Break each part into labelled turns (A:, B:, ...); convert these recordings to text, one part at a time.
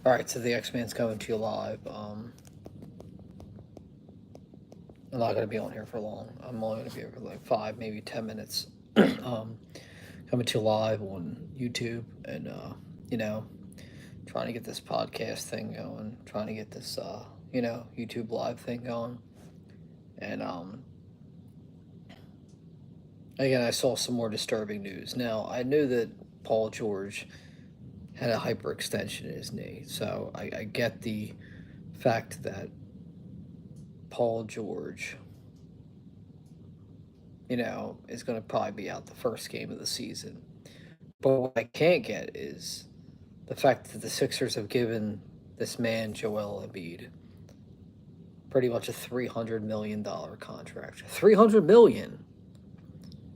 A: All right, so the X-Man's coming to you live. I'm not gonna be on here for long. I'm only gonna be here for like 5, maybe 10 minutes. um, Coming to you live on YouTube, and you know, trying to get this podcast thing going, trying to get this YouTube live thing going, and again, I saw some more disturbing news. Now, I knew that Paul George had a hyperextension in his knee, so I get the fact that Paul George is going to probably be out the first game of the season. But what I can't get is the fact that the Sixers have given this man, Joel Embiid, pretty much a $300 million contract. $300 million.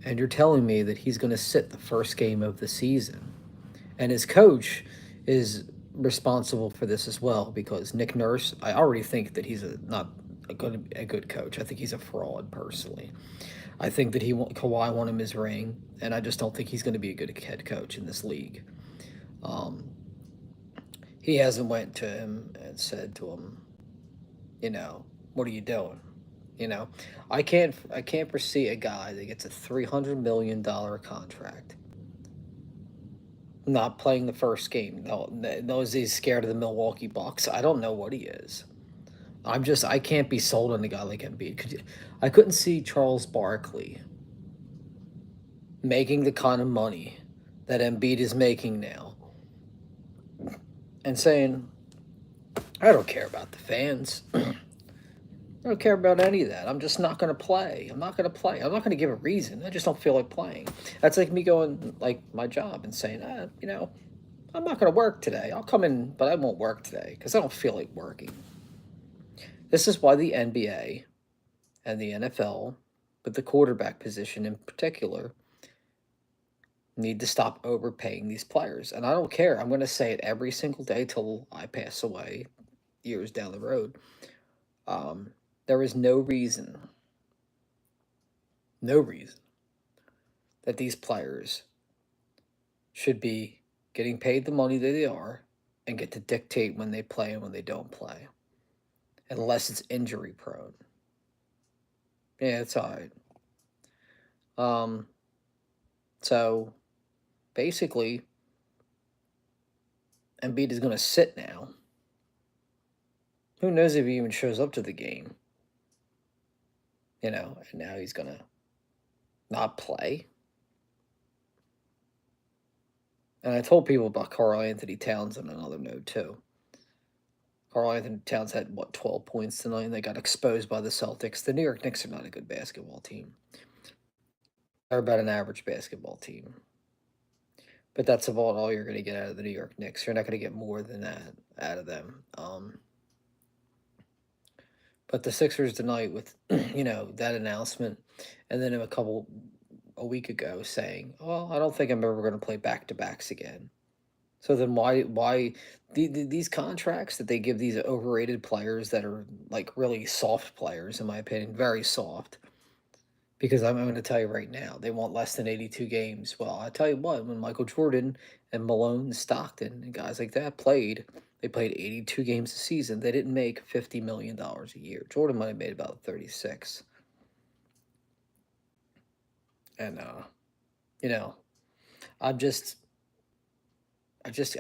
A: And you're telling me that he's going to sit the first game of the season. And his coach is responsible for this as well because Nick Nurse, I already think that he's not a good coach. I think he's a fraud personally. I think that Kawhi won him his ring, and I just don't think he's going to be a good head coach in this league. Um, he hasn't went to him and said to him, what are you doing? You know, I can't foresee a guy that gets a $300 million contract not playing the first game. No, knows he's scared of the Milwaukee Bucks. I don't know what he is. I can't be sold on a guy like Embiid. I couldn't see Charles Barkley making the kind of money that Embiid is making now and saying, I don't care about the fans. I don't care about any of that. I'm just not going to play. I'm not going to play. I'm not going to give a reason. I just don't feel like playing. That's like me going, like, my job and saying, I'm not going to work today. I'll come in, but I won't work today because I don't feel like working. This is why the NBA and the NFL, but the quarterback position in particular, need to stop overpaying these players. And I don't care. I'm going to say it every single day till I pass away years down the road. There is no reason that these players should be getting paid the money that they are and get to dictate when they play and when they don't play, unless it's injury prone. Yeah, it's all right. So basically, Embiid is going to sit now. Who knows if he even shows up to the game? And now he's going to not play. And I told people about Karl Anthony Towns on another note, too. Karl Anthony Towns had, 12 points tonight, and they got exposed by the Celtics. The New York Knicks are not a good basketball team. They're about an average basketball team. But that's about all you're going to get out of the New York Knicks. You're not going to get more than that out of them. But the Sixers tonight with, that announcement, and then a week ago saying, "Well, I don't think I'm ever going to play back-to-backs again." So then why these contracts that they give these overrated players that are like really soft players, in my opinion, very soft. Because I'm going to tell you right now, they want less than 82 games. Well, I tell you what, when Michael Jordan and Malone and Stockton and guys like that they played 82 games a season. They didn't make $50 million a year. Jordan might have made about 36. And you know, I'm just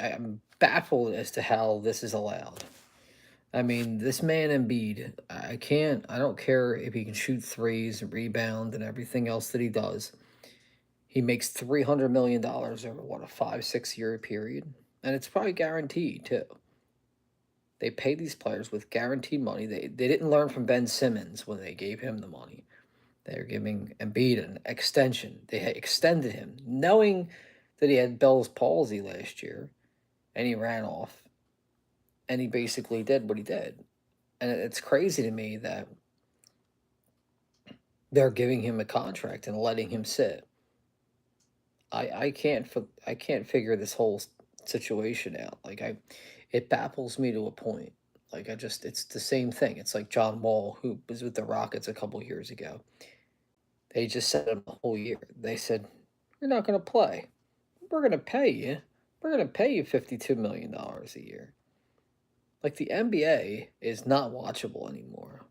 A: I'm baffled as to how this is allowed. I mean, this man Embiid, I don't care if he can shoot threes and rebound and everything else that he does. He makes $300 million over what, a 5-6 year period, and it's probably guaranteed too. They pay these players with guaranteed money. They didn't learn from Ben Simmons when they gave him the money. They're giving Embiid an extension. They had extended him, knowing that he had Bell's palsy last year, and he ran off, and he basically did what he did. And it's crazy to me that they're giving him a contract and letting him sit. I can't figure this whole situation out. It baffles me to a point. It's the same thing. It's like John Wall, who was with the Rockets a couple years ago. They just set him a whole year. They said, "You're not going to play. We're going to pay you. We're going to pay you $52 million a year." Like the NBA is not watchable anymore.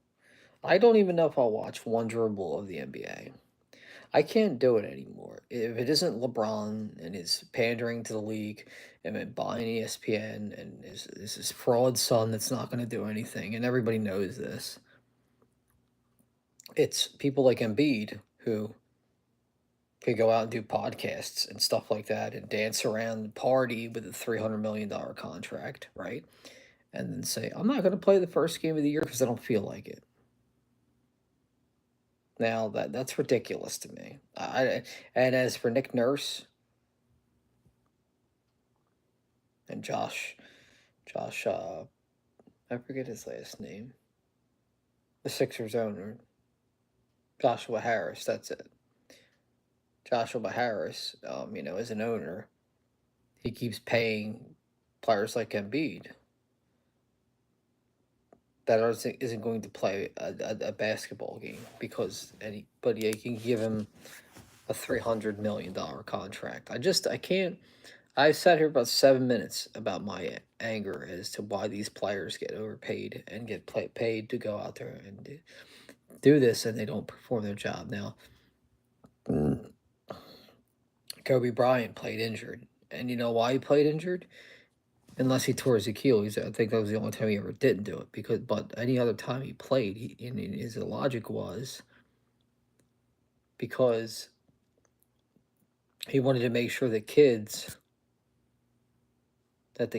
A: I don't even know if I'll watch one dribble of the NBA. I can't do it anymore. If it isn't LeBron and his pandering to the league and then buying ESPN and his fraud son that's not going to do anything, and everybody knows this, it's people like Embiid who could go out and do podcasts and stuff like that and dance around and party with a $300 million contract, right? And then say, I'm not going to play the first game of the year because I don't feel like it. Now that's ridiculous to me. And as for Nick Nurse and Josh, I forget his last name, the Sixers owner, Joshua Harris. That's it. Joshua Harris, as an owner, he keeps paying players like Embiid that isn't going to play a basketball game but he can give him a $300 million contract. I can't. I sat here about 7 minutes about my anger as to why these players get overpaid and get paid to go out there and do this, and they don't perform their job. Now, Kobe Bryant played injured, and you know why he played injured? Unless he tore his Achilles, I think that was the only time he ever didn't do it. But any other time he played, his logic was because he wanted to make sure that the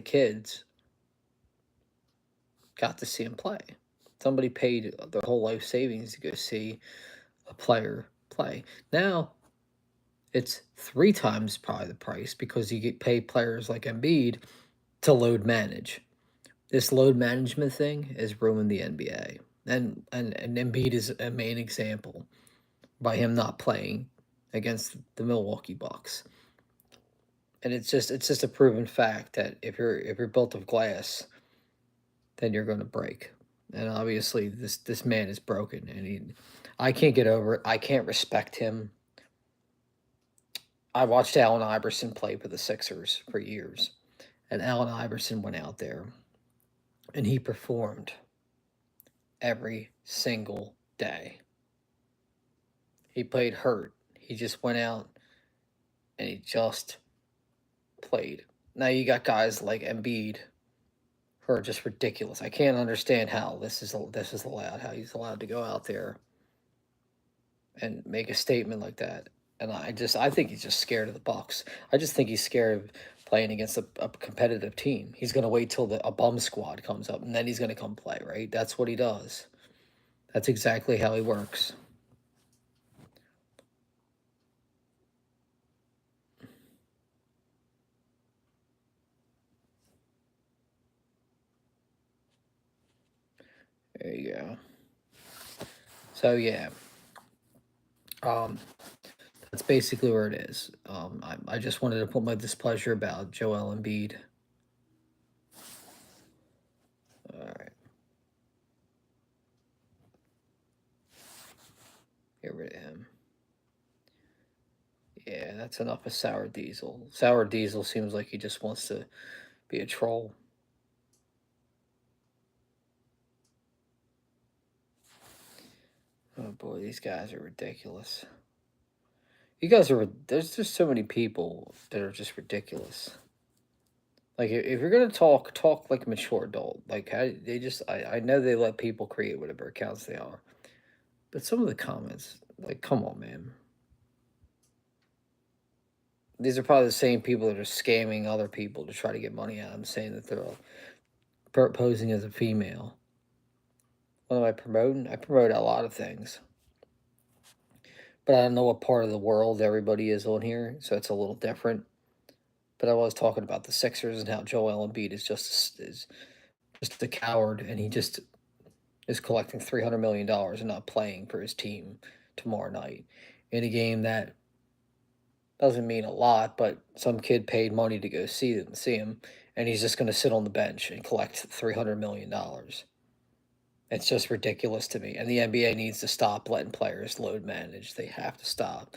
A: kids got to see him play. Somebody paid their whole life savings to go see a player play. Now it's 3 times probably the price because you get paid players like Embiid to load manage. This load management thing has ruined the NBA. And Embiid is a main example by him not playing against the Milwaukee Bucks. And it's just a proven fact that if you're built of glass, then you're going to break. And obviously this man is broken and I can't get over it. I can't respect him. I watched Allen Iverson play for the Sixers for years. And Allen Iverson went out there and he performed every single day. He played hurt. He just went out and he just played. Now you got guys like Embiid who are just ridiculous. I can't understand how this is allowed. How he's allowed to go out there and make a statement like that. And I think he's just scared of the Bucks. I just think he's scared of playing against a competitive team. He's gonna wait till a bum squad comes up and then he's gonna come play. Right? That's what he does. That's exactly how he works. There you go. So yeah, um, that's basically where it is. I just wanted to put my displeasure about Joel Embiid. All right, get rid of him. Yeah, that's enough of Sour Diesel. Sour Diesel seems like he just wants to be a troll. Oh boy, these guys are ridiculous. You guys are. There's just so many people that are just ridiculous. Like if you're gonna talk like a mature adult. Like they just. I know they let people create whatever accounts they are, but some of the comments, like, come on, man. These are probably the same people that are scamming other people to try to get money out of them, saying that they're posing as a female. What am I promoting? I promote a lot of things, but I don't know what part of the world everybody is on here, so it's a little different. But I was talking about the Sixers and how Joel Embiid is just a coward, and he just is collecting $300 million and not playing for his team tomorrow night in a game that doesn't mean a lot, but some kid paid money to go see him, and he's just going to sit on the bench and collect $300 million. It's just ridiculous to me. And the NBA needs to stop letting players load manage. They have to stop.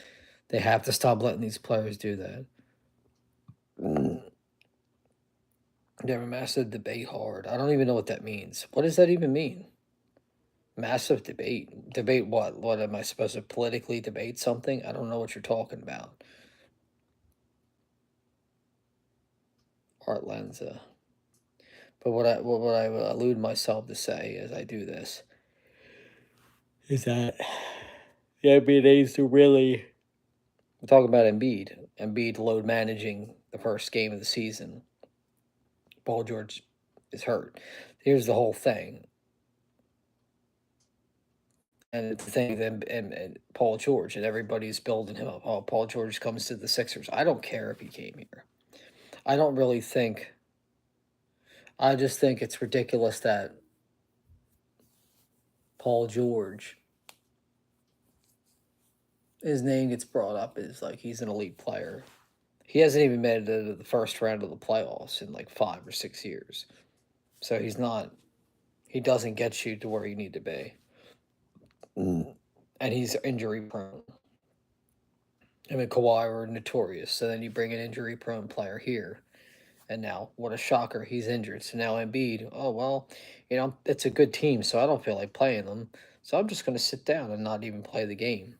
A: They have to stop letting these players do that. Never massive debate hard. I don't even know what that means. What does that even mean? Massive debate. Debate what? What am I supposed to politically debate something? I don't know what you're talking about. Art Lenza. But what I would allude myself to say as I do this is that the NBA needs to really. We're talking about Embiid. Embiid load managing the first game of the season. Paul George is hurt. Here's the whole thing. And the thing, and Paul George, and everybody's building him up. Oh, Paul George comes to the Sixers. I don't care if he came here. I don't really think. I just think it's ridiculous that Paul George, his name gets brought up as like he's an elite player. He hasn't even made it to the first round of the playoffs in like 5 or 6 years. So he's not. He doesn't get you to where you need to be. And he's injury prone. I mean, Kawhi were notorious. So then you bring an injury prone player here. And now, what a shocker, he's injured. So now Embiid, oh, well, it's a good team, so I don't feel like playing them. So I'm just going to sit down and not even play the game.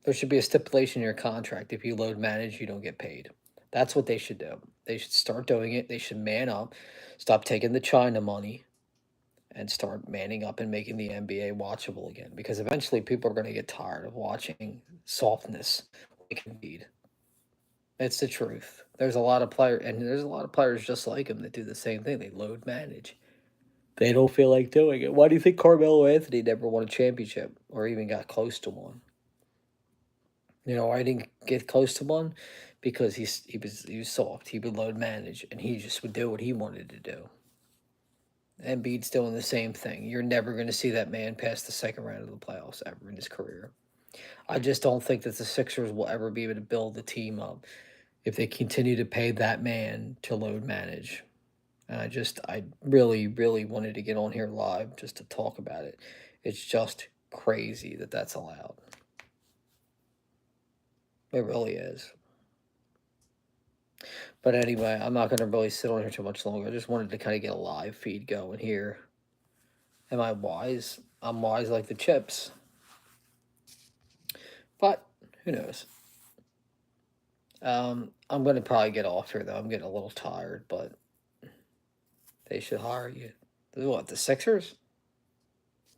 A: There should be a stipulation in your contract. If you load manage, you don't get paid. That's what they should do. They should start doing it. They should man up, stop taking the China money, and start manning up and making the NBA watchable again. Because eventually people are going to get tired of watching softness like Embiid. It's the truth. There's a lot of players just like him that do the same thing. They load manage. They don't feel like doing it. Why do you think Carmelo Anthony never won a championship or even got close to one? I didn't get close to one because he was soft. He would load manage and he just would do what he wanted to do. Embiid's doing the same thing. You're never going to see that man past the second round of the playoffs ever in his career. I just don't think that the Sixers will ever be able to build the team up if they continue to pay that man to load manage. And I really, really wanted to get on here live just to talk about it. It's just crazy that that's allowed. It really is. But anyway, I'm not going to really sit on here too much longer. I just wanted to kind of get a live feed going here. Am I wise? I'm wise like the chips. But who knows? I'm going to probably get off here, though. I'm getting a little tired, but they should hire you. What, the Sixers?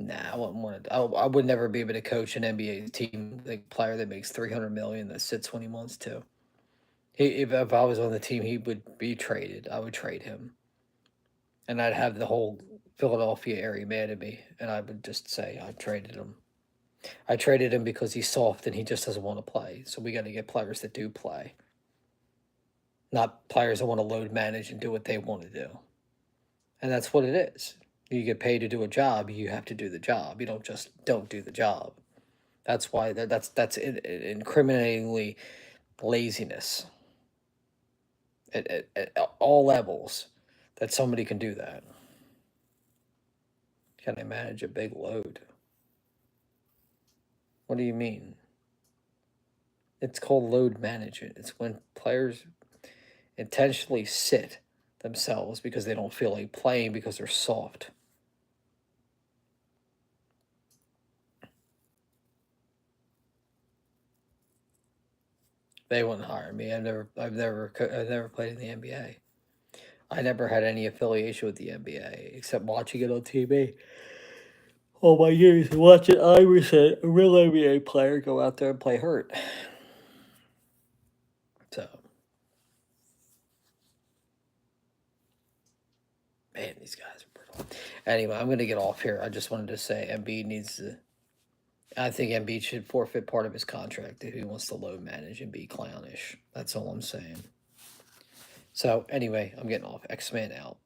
A: Nah, I wouldn't want to. I would never be able to coach an NBA team, the player that makes 300 million that sits when he wants to. If I was on the team, he would be traded. I would trade him, and I'd have the whole Philadelphia area mad at me, and I would just say I traded him. I traded him because he's soft and he just doesn't want to play. So we got to get players that do play, not players that want to load manage and do what they want to do. And that's what it is. You get paid to do a job, you have to do the job. You don't do the job. That's why that's incriminatingly laziness at all levels that somebody can do that. Can I manage a big load? What do you mean? It's called load management. It's when players intentionally sit themselves because they don't feel like playing because they're soft. They wouldn't hire me. I've never played in the NBA. I never had any affiliation with the NBA except watching it on TV. All my years watching Iverson, a real NBA player, go out there and play hurt. So, man, these guys are brutal. Anyway, I'm going to get off here. I just wanted to say Embiid needs to. I think Embiid should forfeit part of his contract if he wants to load manage and be clownish. That's all I'm saying. So, anyway, I'm getting off. X-Man out.